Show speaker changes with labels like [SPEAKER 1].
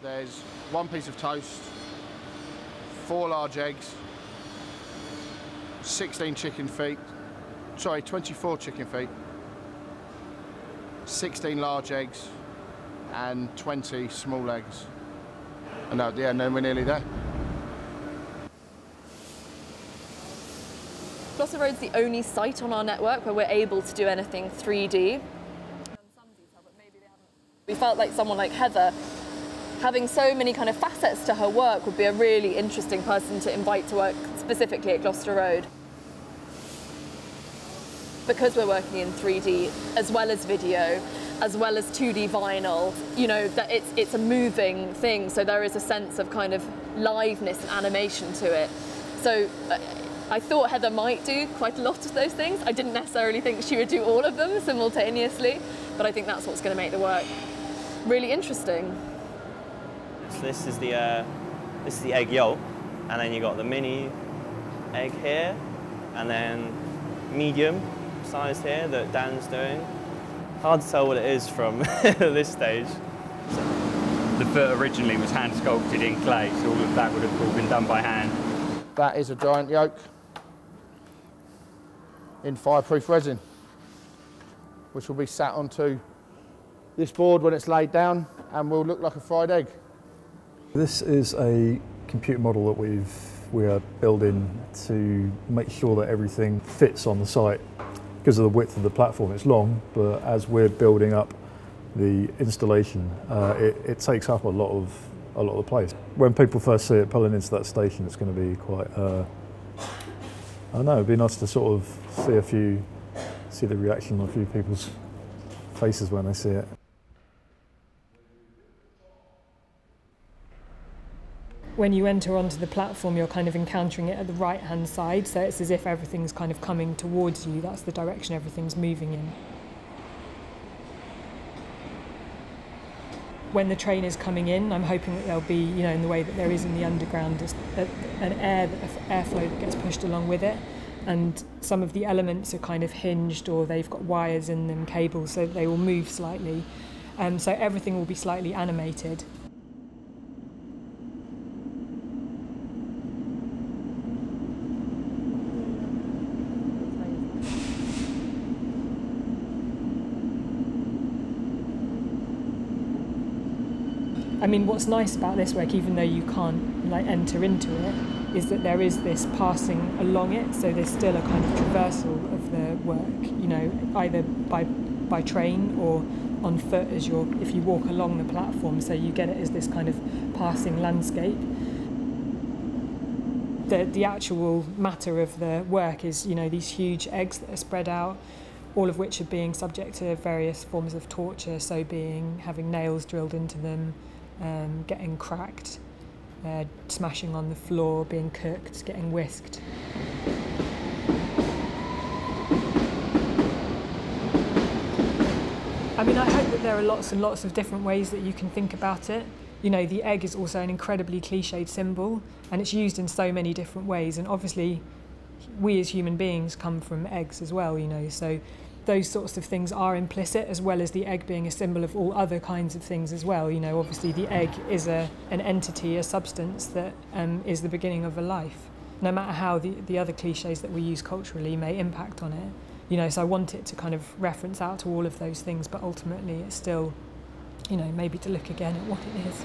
[SPEAKER 1] There's 1 piece of toast, 4 large eggs, 16 chicken feet, sorry, 24 chicken feet, 16 large eggs, and 20 small eggs. And yeah, then we're nearly there.
[SPEAKER 2] Gloucester Road's the only site on our network where we're able to do anything 3D. We felt like someone like Heather, having so many kind of facets to her work, would be a really interesting person to invite to work specifically at Gloucester Road. Because we're working in 3D, as well as video, as well as 2D vinyl, you know, that it's a moving thing, so there is a sense of kind of liveness and animation to it. So I thought Heather might do quite a lot of those things. I didn't necessarily think she would do all of them simultaneously, but I think that's what's going to make the work really interesting.
[SPEAKER 3] So this is the egg yolk, and then you've got the mini egg here, and then medium size here that Dan's doing. Hard to tell what it is from this stage.
[SPEAKER 4] The foot originally was hand sculpted in clay, so all of that would have all been done by hand.
[SPEAKER 1] That is a giant yolk in fireproof resin, which will be sat onto this board when it's laid down and will look like a fried egg.
[SPEAKER 5] This is a computer model that we are building to make sure that everything fits on the site. Because of the width of the platform, it's long, but as we're building up the installation, it takes up a lot of the place. When people first see it pulling into that station, it's going to be quite, I don't know, it'd be nice to sort of see the reaction on a few people's faces when they see it.
[SPEAKER 6] When you enter onto the platform, you're kind of encountering it at the right-hand side, so it's as if everything's kind of coming towards you. That's the direction everything's moving in. When the train is coming in, I'm hoping that there'll be, you know, in the way that there is in the underground, an airflow that gets pushed along with it, and some of the elements are kind of hinged, or they've got wires in them, cables, so they will move slightly. So everything will be slightly animated. I mean, what's nice about this work, even though you can't like enter into it, is that there is this passing along it, so there's still a kind of traversal of the work, you know, either by train or on foot if you walk along the platform, so you get it as this kind of passing landscape. The actual matter of the work is, you know, these huge eggs that are spread out, all of which are being subject to various forms of torture, so having nails drilled into them, getting cracked, smashing on the floor, being cooked, getting whisked. I mean, I hope that there are lots and lots of different ways that you can think about it. You know, the egg is also an incredibly cliched symbol, and it's used in so many different ways, and obviously we as human beings come from eggs as well, you know, so those sorts of things are implicit, as well as the egg being a symbol of all other kinds of things as well. You know, obviously the egg is an entity, a substance that is the beginning of a life, no matter how the other cliches that we use culturally may impact on it. You know, so I want it to kind of reference out to all of those things, but ultimately it's still, you know, maybe to look again at what it is.